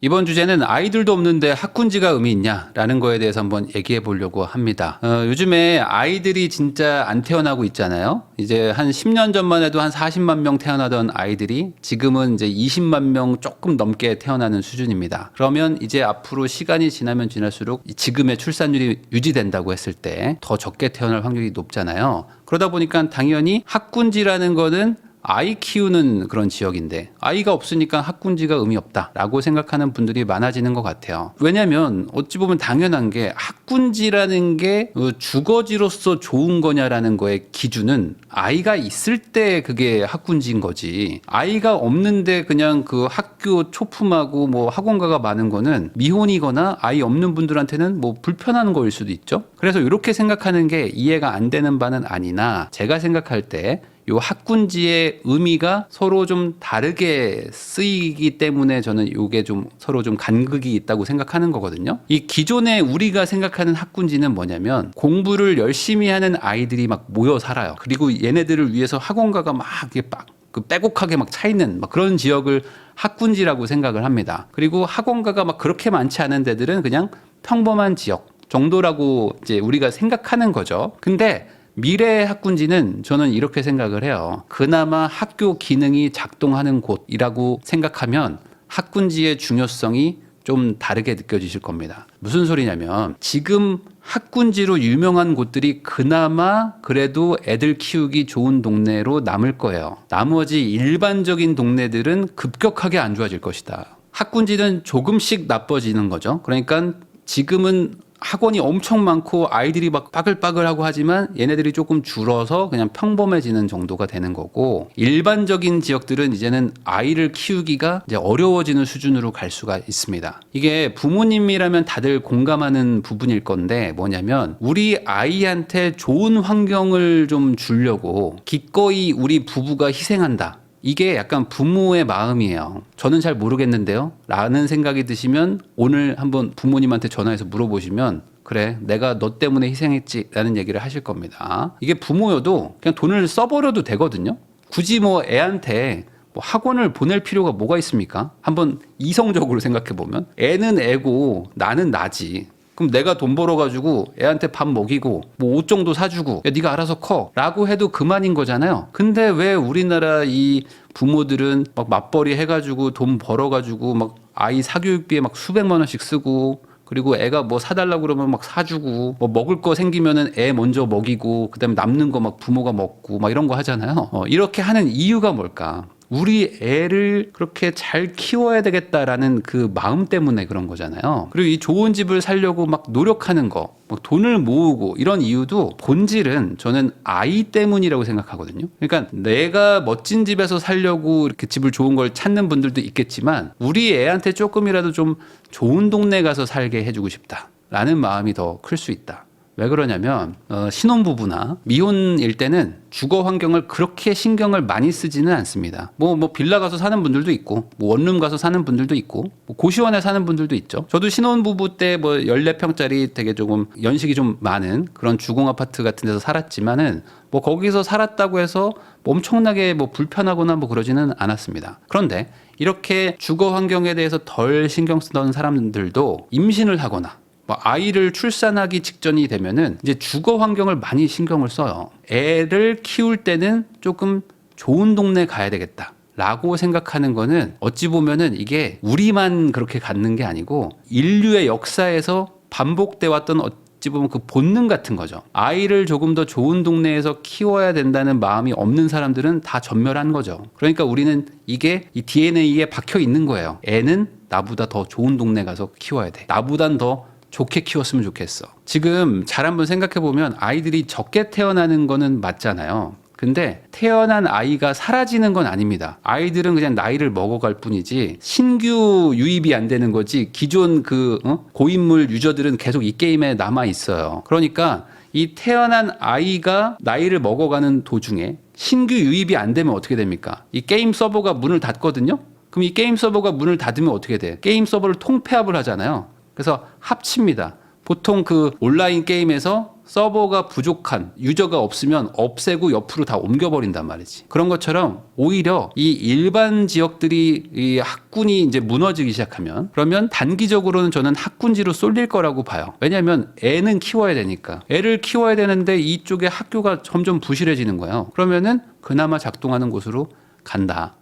이번 주제는 아이들도 없는데 학군지가 의미 있냐라는 거에 대해서 한번 얘기해 보려고 합니다. 요즘에 아이들이 진짜 안 태어나고 있잖아요. 이제 한 10년 전만 해도 한 40만 명 태어나던 아이들이 지금은 이제 20만 명 조금 넘게 태어나는 수준입니다. 그러면 이제 앞으로 시간이 지나면 지날수록 지금의 출산율이 유지된다고 했을 때 더 적게 태어날 확률이 높잖아요. 그러다 보니까 당연히 학군지라는 거는 아이 키우는 그런 지역인데 아이가 없으니까 학군지가 의미 없다라고 생각하는 분들이 많아지는 것 같아요. 왜냐하면 어찌 보면 당연한 게 학군지라는 게 주거지로서 좋은 거냐라는 거의 기준은 아이가 있을 때 그게 학군지인 거지, 아이가 없는데 그냥 그 학교 초품하고 뭐 학원가가 많은 거는 미혼이거나 아이 없는 분들한테는 뭐 불편한 거일 수도 있죠. 그래서 이렇게 생각하는 게 이해가 안 되는 바는 아니나, 제가 생각할 때 요 학군지의 의미가 서로 좀 다르게 쓰이기 때문에 저는 요게 좀 서로 좀 간극이 있다고 생각하는 거거든요. 이 기존에 우리가 생각하는 학군지는 뭐냐면 공부를 열심히 하는 아이들이 막 모여 살아요. 그리고 얘네들을 위해서 학원가가 막 이렇게 그 빼곡하게 막 차 있는 막 그런 지역을 학군지라고 생각을 합니다. 그리고 학원가가 막 그렇게 많지 않은 데들은 그냥 평범한 지역 정도라고 이제 우리가 생각하는 거죠. 근데 미래의 학군지는 저는 이렇게 생각을 해요. 그나마 학교 기능이 작동하는 곳이라고 생각하면 학군지의 중요성이 좀 다르게 느껴지실 겁니다. 무슨 소리냐면 지금 학군지로 유명한 곳들이 그나마 그래도 애들 키우기 좋은 동네로 남을 거예요. 나머지 일반적인 동네들은 급격하게 안 좋아질 것이다. 학군지는 조금씩 나빠지는 거죠. 그러니까 지금은 학원이 엄청 많고 아이들이 막 빠글빠글하고 하지만 얘네들이 조금 줄어서 그냥 평범해지는 정도가 되는 거고, 일반적인 지역들은 이제는 아이를 키우기가 이제 어려워지는 수준으로 갈 수가 있습니다. 이게 부모님이라면 다들 공감하는 부분일 건데 뭐냐면, 우리 아이한테 좋은 환경을 좀 주려고 기꺼이 우리 부부가 희생한다, 이게 약간 부모의 마음이에요. 저는 잘 모르겠는데요 라는 생각이 드시면 오늘 한번 부모님한테 전화해서 물어보시면, 그래 내가 너 때문에 희생했지 라는 얘기를 하실 겁니다. 이게 부모여도 그냥 돈을 써버려도 되거든요. 굳이 뭐 애한테 뭐 학원을 보낼 필요가 뭐가 있습니까? 한번 이성적으로 생각해 보면 애는 애고 나는 나지. 그럼 내가 돈 벌어가지고 애한테 밥 먹이고 뭐 옷 정도 사주고 야 네가 알아서 커 라고 해도 그만인 거잖아요. 근데 왜 우리나라 이 부모들은 막 맞벌이 해가지고 돈 벌어가지고 막 아이 사교육비에 막 수백만 원씩 쓰고, 그리고 애가 뭐 사달라고 그러면 막 사주고, 뭐 먹을 거 생기면은 애 먼저 먹이고 그다음에 남는 거 막 부모가 먹고 막 이런 거 하잖아요. 이렇게 하는 이유가 뭘까? 우리 애를 그렇게 잘 키워야 되겠다라는 그 마음 때문에 그런 거잖아요. 그리고 이 좋은 집을 살려고 막 노력하는 거, 막 돈을 모으고 이런 이유도 본질은 저는 아이 때문이라고 생각하거든요. 그러니까 내가 멋진 집에서 살려고 이렇게 집을 좋은 걸 찾는 분들도 있겠지만, 우리 애한테 조금이라도 좀 좋은 동네 가서 살게 해주고 싶다라는 마음이 더 클 수 있다. 왜 그러냐면 신혼부부나 미혼일 때는 주거 환경을 그렇게 신경을 많이 쓰지는 않습니다. 뭐 빌라 가서 사는 분들도 있고 뭐 원룸 가서 사는 분들도 있고 뭐 고시원에 사는 분들도 있죠. 저도 신혼부부 때 뭐 14평짜리 되게 조금 연식이 좀 많은 그런 주공 아파트 같은 데서 살았지만은 뭐 거기서 살았다고 해서 뭐 엄청나게 뭐 불편하거나 뭐 그러지는 않았습니다. 그런데 이렇게 주거 환경에 대해서 덜 신경 쓰던 사람들도 임신을 하거나 아이를 출산하기 직전이 되면은 이제 주거 환경을 많이 신경을 써요. 애를 키울 때는 조금 좋은 동네 가야 되겠다 라고 생각하는 거는 어찌 보면은 이게 우리만 그렇게 갖는 게 아니고 인류의 역사에서 반복돼 왔던 어찌 보면 그 본능 같은 거죠. 아이를 조금 더 좋은 동네에서 키워야 된다는 마음이 없는 사람들은 다 전멸한 거죠. 그러니까 우리는 이게 이 DNA에 박혀 있는 거예요. 애는 나보다 더 좋은 동네 가서 키워야 돼. 나보단 더 좋게 키웠으면 좋겠어. 지금 잘 한번 생각해 보면 아이들이 적게 태어나는 거는 맞잖아요. 근데 태어난 아이가 사라지는 건 아닙니다. 아이들은 그냥 나이를 먹어갈 뿐이지 신규 유입이 안 되는 거지, 기존 고인물 유저들은 계속 이 게임에 남아 있어요. 그러니까 이 태어난 아이가 나이를 먹어가는 도중에 신규 유입이 안 되면 어떻게 됩니까? 이 게임 서버가 문을 닫거든요. 그럼 이 게임 서버가 문을 닫으면 어떻게 돼? 게임 서버를 통폐합을 하잖아요. 그래서 합칩니다. 보통 그 온라인 게임에서 서버가 부족한 유저가 없으면 없애고 옆으로 다 옮겨버린단 말이지. 그런 것처럼 오히려 이 일반 지역들이 이 학군이 이제 무너지기 시작하면 그러면 단기적으로는 저는 학군지로 쏠릴 거라고 봐요. 왜냐하면 애는 키워야 되니까. 애를 키워야 되는데 이쪽에 학교가 점점 부실해지는 거예요. 그러면은 그나마 작동하는 곳으로 간다.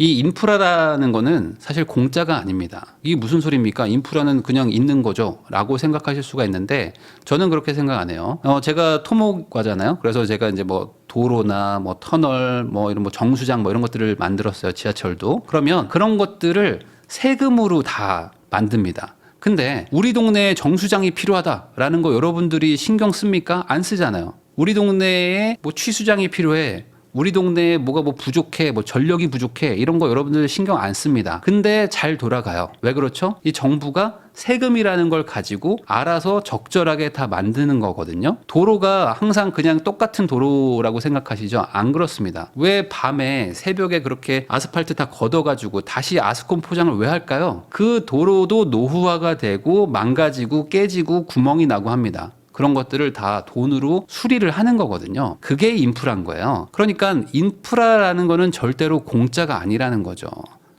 이 인프라라는 거는 사실 공짜가 아닙니다. 이게 무슨 소리입니까? 인프라는 그냥 있는 거죠 라고 생각하실 수가 있는데 저는 그렇게 생각 안 해요. 제가 토목과잖아요. 그래서 제가 이제 뭐 도로나 뭐 터널 뭐 이런 뭐 정수장 뭐 이런 것들을 만들었어요. 지하철도. 그러면 그런 것들을 세금으로 다 만듭니다. 근데 우리 동네에 정수장이 필요하다라는 거 여러분들이 신경 씁니까? 안 쓰잖아요. 우리 동네에 뭐 취수장이 필요해. 우리 동네에 뭐가 뭐 부족해, 뭐 전력이 부족해, 이런 거 여러분들 신경 안 씁니다. 근데 잘 돌아가요. 왜 그렇죠? 이 정부가 세금이라는 걸 가지고 알아서 적절하게 다 만드는 거거든요. 도로가 항상 그냥 똑같은 도로라고 생각하시죠? 안 그렇습니다. 왜 밤에 새벽에 그렇게 아스팔트 다 걷어가지고 다시 아스콘 포장을 왜 할까요? 그 도로도 노후화가 되고 망가지고 깨지고 구멍이 나고 합니다. 그런 것들을 다 돈으로 수리를 하는 거거든요. 그게 인프라인 거예요. 그러니까 인프라라는 거는 절대로 공짜가 아니라는 거죠.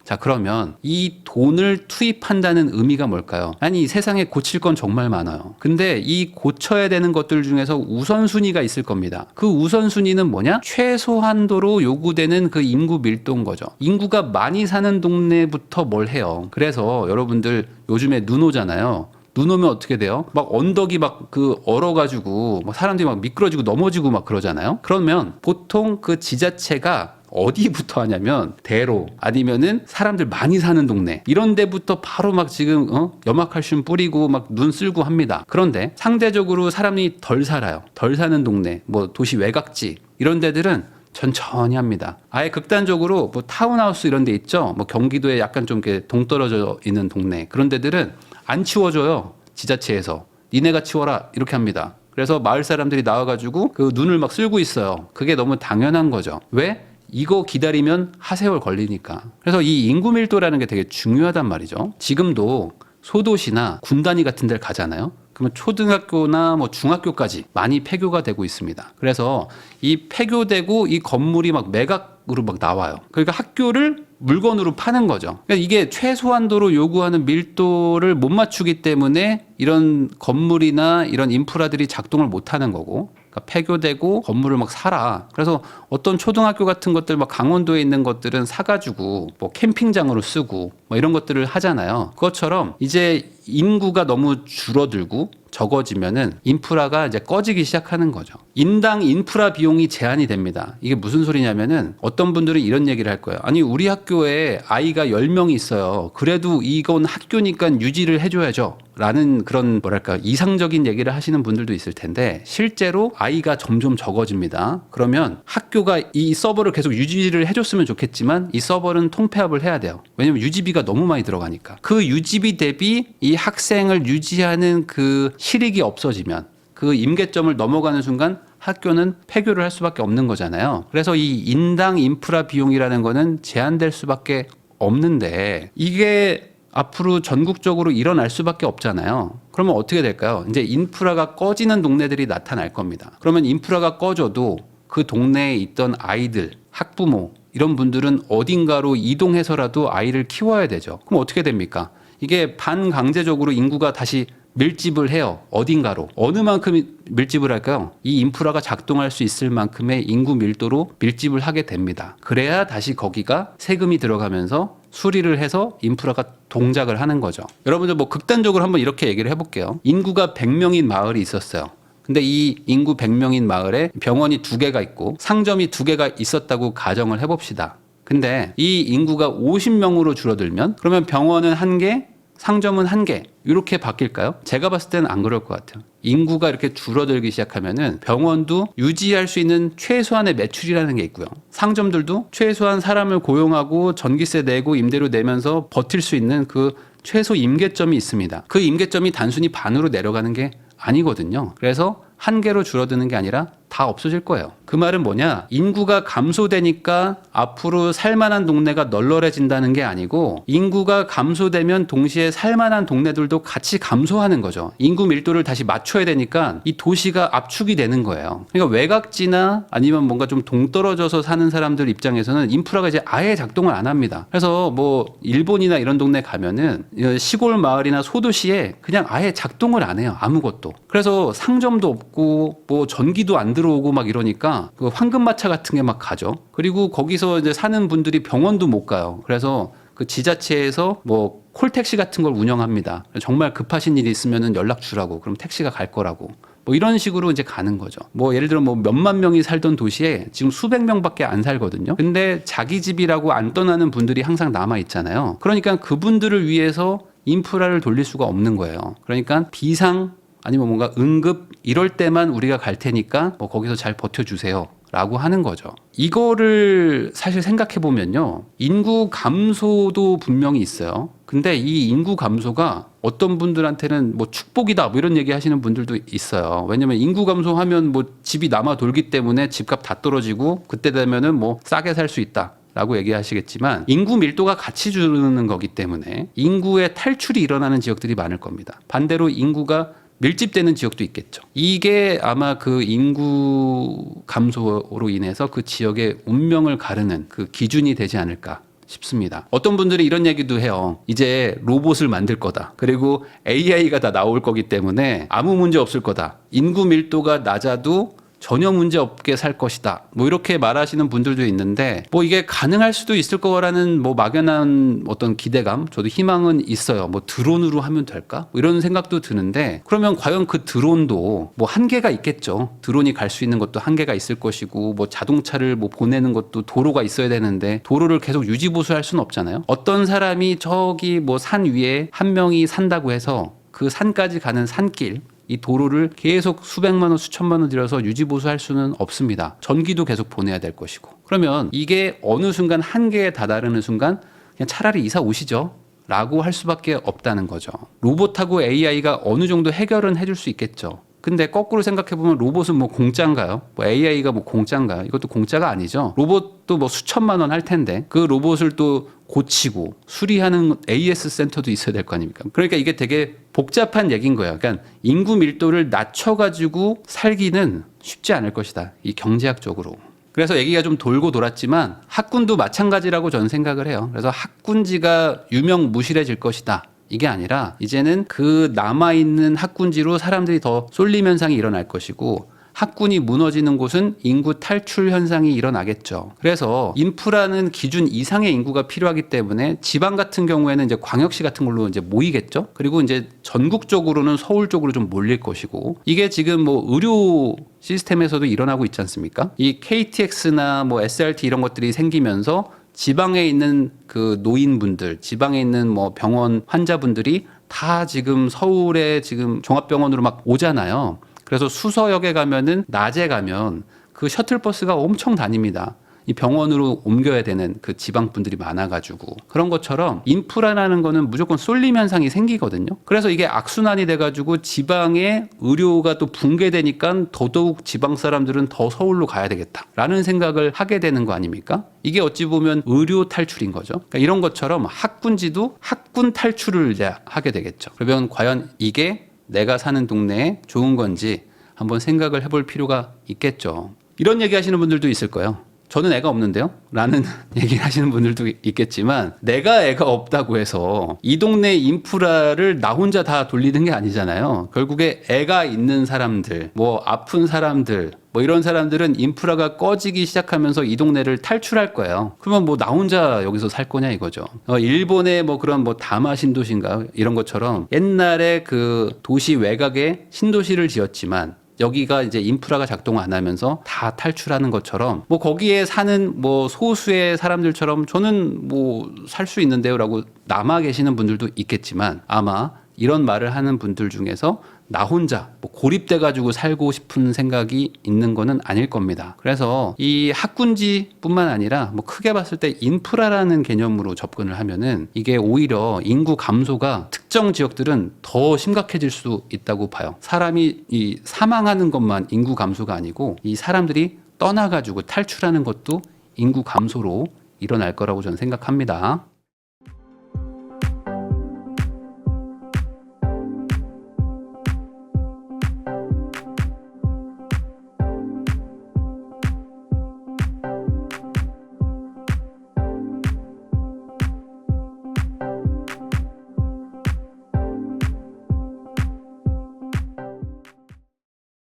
자, 그러면 이 돈을 투입한다는 의미가 뭘까요? 아니, 세상에 고칠 건 정말 많아요. 근데 이 고쳐야 되는 것들 중에서 우선순위가 있을 겁니다. 그 우선순위는 뭐냐? 최소한도로 요구되는 그 인구 밀도인 거죠. 인구가 많이 사는 동네부터 뭘 해요. 그래서 여러분들 요즘에 눈 오잖아요. 눈 오면 어떻게 돼요? 막 언덕이 막 그 얼어가지고 막 사람들이 막 미끄러지고 넘어지고 막 그러잖아요. 그러면 보통 그 지자체가 어디부터 하냐면 대로 아니면은 사람들 많이 사는 동네 이런 데부터 바로 막 지금 염화칼슘 뿌리고 막 눈 쓸고 합니다. 그런데 상대적으로 사람이 덜 살아요. 덜 사는 동네, 뭐 도시 외곽지 이런 데들은 천천히 합니다. 아예 극단적으로 뭐 타운하우스 이런 데 있죠. 뭐 경기도에 약간 좀 이렇게 동떨어져 있는 동네 그런 데들은 안 치워줘요. 지자체에서. 니네가 치워라. 이렇게 합니다. 그래서 마을 사람들이 나와가지고 그 눈을 막 쓸고 있어요. 그게 너무 당연한 거죠. 왜? 이거 기다리면 하세월 걸리니까. 그래서 이 인구 밀도라는 게 되게 중요하단 말이죠. 지금도 소도시나 군단위 같은 데를 가잖아요. 그러면 초등학교나 뭐 중학교까지 많이 폐교가 되고 있습니다. 그래서 이 폐교되고 이 건물이 막 매각으로 막 나와요. 그러니까 학교를 물건으로 파는 거죠. 그러니까 이게 최소한도로 요구하는 밀도를 못 맞추기 때문에 이런 건물이나 이런 인프라들이 작동을 못 하는 거고, 그러니까 폐교되고 건물을 막 사라. 그래서 어떤 초등학교 같은 것들 막 강원도에 있는 것들은 사가지고 뭐 캠핑장으로 쓰고 뭐 이런 것들을 하잖아요. 그것처럼 이제 인구가 너무 줄어들고 적어지면은 인프라가 이제 꺼지기 시작하는 거죠. 인당 인프라 비용이 제한이 됩니다. 이게 무슨 소리냐면은 어떤 분들은 이런 얘기를 할 거예요. 아니, 우리 학교에 아이가 10명이 있어요. 그래도 이건 학교니까 유지를 해줘야죠. 라는 그런 뭐랄까 이상적인 얘기를 하시는 분들도 있을 텐데 실제로 아이가 점점 적어집니다. 그러면 학교가 이 서버를 계속 유지를 해줬으면 좋겠지만 이 서버는 통폐합을 해야 돼요. 왜냐면 유지비가 너무 많이 들어가니까. 그 유지비 대비 이 학생을 유지하는 그 실익이 없어지면 그 임계점을 넘어가는 순간 학교는 폐교를 할 수밖에 없는 거잖아요. 그래서 이 인당 인프라 비용이라는 거는 제한될 수밖에 없는데 이게 앞으로 전국적으로 일어날 수밖에 없잖아요. 그러면 어떻게 될까요? 이제 인프라가 꺼지는 동네들이 나타날 겁니다. 그러면 인프라가 꺼져도 그 동네에 있던 아이들, 학부모 이런 분들은 어딘가로 이동해서라도 아이를 키워야 되죠. 그럼 어떻게 됩니까? 이게 반강제적으로 인구가 다시 밀집을 해요. 어딘가로. 어느 만큼 밀집을 할까요? 이 인프라가 작동할 수 있을 만큼의 인구 밀도로 밀집을 하게 됩니다. 그래야 다시 거기가 세금이 들어가면서 수리를 해서 인프라가 동작을 하는 거죠. 여러분들 뭐 극단적으로 한번 이렇게 얘기를 해볼게요. 인구가 100명인 마을이 있었어요. 근데 이 인구 100명인 마을에 병원이 2개가 있고 상점이 2개가 있었다고 가정을 해봅시다. 근데 이 인구가 50명으로 줄어들면 그러면 병원은 1개, 상점은 1개 이렇게 바뀔까요? 제가 봤을 때는 안 그럴 것 같아요. 인구가 이렇게 줄어들기 시작하면은 병원도 유지할 수 있는 최소한의 매출이라는 게 있고요. 상점들도 최소한 사람을 고용하고 전기세 내고 임대료 내면서 버틸 수 있는 그 최소 임계점이 있습니다. 그 임계점이 단순히 반으로 내려가는 게 아니거든요. 그래서 1개로 줄어드는 게 아니라 다 없어질 거예요. 그 말은 뭐냐? 인구가 감소되니까 앞으로 살만한 동네가 널널해진다는 게 아니고 인구가 감소되면 동시에 살만한 동네들도 같이 감소하는 거죠. 인구 밀도를 다시 맞춰야 되니까 이 도시가 압축이 되는 거예요. 그러니까 외곽지나 아니면 뭔가 좀 동떨어져서 사는 사람들 입장에서는 인프라가 이제 아예 작동을 안 합니다. 그래서 뭐 일본이나 이런 동네 가면은 시골 마을이나 소도시에 그냥 아예 작동을 안 해요. 아무것도. 그래서 상점도 없고 뭐 전기도 안 들어오고 막 이러니까 그 황금마차 같은 게 막 가죠. 그리고 거기서 이제 사는 분들이 병원도 못 가요. 그래서 그 지자체에서 뭐 콜택시 같은 걸 운영합니다. 정말 급하신 일이 있으면은 연락 주라고. 그럼 택시가 갈 거라고. 뭐 이런 식으로 이제 가는 거죠. 뭐 예를 들어 뭐 몇만 명이 살던 도시에 지금 수백 명밖에 안 살거든요. 근데 자기 집이라고 안 떠나는 분들이 항상 남아 있잖아요. 그러니까 그분들을 위해서 인프라를 돌릴 수가 없는 거예요. 그러니까 비상 아니면 뭔가 응급 이럴 때만 우리가 갈 테니까 뭐 거기서 잘 버텨주세요. 라고 하는 거죠. 이거를 사실 생각해 보면요. 인구 감소도 분명히 있어요. 근데 이 인구 감소가 어떤 분들한테는 뭐 축복이다 뭐 이런 얘기 하시는 분들도 있어요. 왜냐면 인구 감소하면 뭐 집이 남아 돌기 때문에 집값 다 떨어지고 그때 되면은 뭐 싸게 살 수 있다. 라고 얘기하시겠지만 인구 밀도가 같이 주는 거기 때문에 인구의 탈출이 일어나는 지역들이 많을 겁니다. 반대로 인구가 밀집되는 지역도 있겠죠. 이게 아마 그 인구 감소로 인해서 그 지역의 운명을 가르는 그 기준이 되지 않을까 싶습니다. 어떤 분들이 이런 얘기도 해요. 이제 로봇을 만들 거다. 그리고 AI가 다 나올 거기 때문에 아무 문제 없을 거다. 인구 밀도가 낮아도 전혀 문제 없게 살 것이다. 뭐 이렇게 말하시는 분들도 있는데 뭐 이게 가능할 수도 있을 거라는 뭐 막연한 어떤 기대감, 저도 희망은 있어요. 뭐 드론으로 하면 될까? 뭐 이런 생각도 드는데 그러면 과연 그 드론도 뭐 한계가 있겠죠. 드론이 갈 수 있는 것도 한계가 있을 것이고 뭐 자동차를 뭐 보내는 것도 도로가 있어야 되는데 도로를 계속 유지보수할 수는 없잖아요. 어떤 사람이 저기 뭐 산 위에 한 명이 산다고 해서 그 산까지 가는 산길 이 도로를 계속 수백만 원, 수천만 원 들여서 유지보수할 수는 없습니다. 전기도 계속 보내야 될 것이고. 그러면 이게 어느 순간 한계에 다다르는 순간 그냥 차라리 이사 오시죠. 라고 할 수밖에 없다는 거죠. 로봇하고 AI가 어느 정도 해결은 해줄 수 있겠죠. 근데 거꾸로 생각해보면 로봇은 뭐 공짜인가요? 뭐 AI가 뭐 공짜인가요? 이것도 공짜가 아니죠. 로봇도 뭐 수천만 원 할 텐데 그 로봇을 또 고치고 수리하는 AS 센터도 있어야 될 거 아닙니까? 그러니까 이게 되게 복잡한 얘기인 거예요. 그러니까 인구 밀도를 낮춰가지고 살기는 쉽지 않을 것이다. 이 경제학적으로. 그래서 얘기가 좀 돌고 돌았지만 학군도 마찬가지라고 저는 생각을 해요. 그래서 학군지가 유명무실해질 것이다. 이게 아니라 이제는 그 남아있는 학군지로 사람들이 더 쏠림 현상이 일어날 것이고 학군이 무너지는 곳은 인구 탈출 현상이 일어나겠죠. 그래서 인프라는 기준 이상의 인구가 필요하기 때문에 지방 같은 경우에는 이제 광역시 같은 걸로 이제 모이겠죠. 그리고 이제 전국적으로는 서울 쪽으로 좀 몰릴 것이고 이게 지금 뭐 의료 시스템에서도 일어나고 있지 않습니까? 이 KTX나 뭐 SRT 이런 것들이 생기면서 지방에 있는 그 노인분들, 지방에 있는 뭐 병원 환자분들이 다 지금 서울에 지금 종합병원으로 막 오잖아요. 그래서 수서역에 가면은 낮에 가면 그 셔틀버스가 엄청 다닙니다. 이 병원으로 옮겨야 되는 그 지방 분들이 많아가지고 그런 것처럼 인프라라는 거는 무조건 쏠림 현상이 생기거든요. 그래서 이게 악순환이 돼가지고 지방의 의료가 또 붕괴되니까 더더욱 지방 사람들은 더 서울로 가야 되겠다라는 생각을 하게 되는 거 아닙니까? 이게 어찌 보면 의료 탈출인 거죠. 그러니까 이런 것처럼 학군지도 학군 탈출을 이제 하게 되겠죠. 그러면 과연 이게 내가 사는 동네에 좋은 건지 한번 생각을 해볼 필요가 있겠죠. 이런 얘기 하시는 분들도 있을 거예요. 저는 애가 없는데요? 라는 얘기를 하시는 분들도 있겠지만 내가 애가 없다고 해서 이 동네 인프라를 나 혼자 다 돌리는 게 아니잖아요. 결국에 애가 있는 사람들, 뭐 아픈 사람들, 뭐 이런 사람들은 인프라가 꺼지기 시작하면서 이 동네를 탈출할 거예요. 그러면 뭐 나 혼자 여기서 살 거냐 이거죠. 일본의 뭐 그런 뭐 다마 신도시인가 이런 것처럼 옛날에 그 도시 외곽에 신도시를 지었지만 여기가 이제 인프라가 작동 안 하면서 다 탈출하는 것처럼 뭐 거기에 사는 뭐 소수의 사람들처럼 저는 뭐 살 수 있는데요라고 남아 계시는 분들도 있겠지만 아마 이런 말을 하는 분들 중에서 나 혼자 뭐 고립돼 가지고 살고 싶은 생각이 있는 거는 아닐 겁니다. 그래서 이 학군지뿐만 아니라 뭐 크게 봤을 때 인프라라는 개념으로 접근을 하면은 이게 오히려 인구 감소가 특정 지역들은 더 심각해질 수 있다고 봐요. 사람이 이 사망하는 것만 인구 감소가 아니고 이 사람들이 떠나가지고 탈출하는 것도 인구 감소로 일어날 거라고 저는 생각합니다.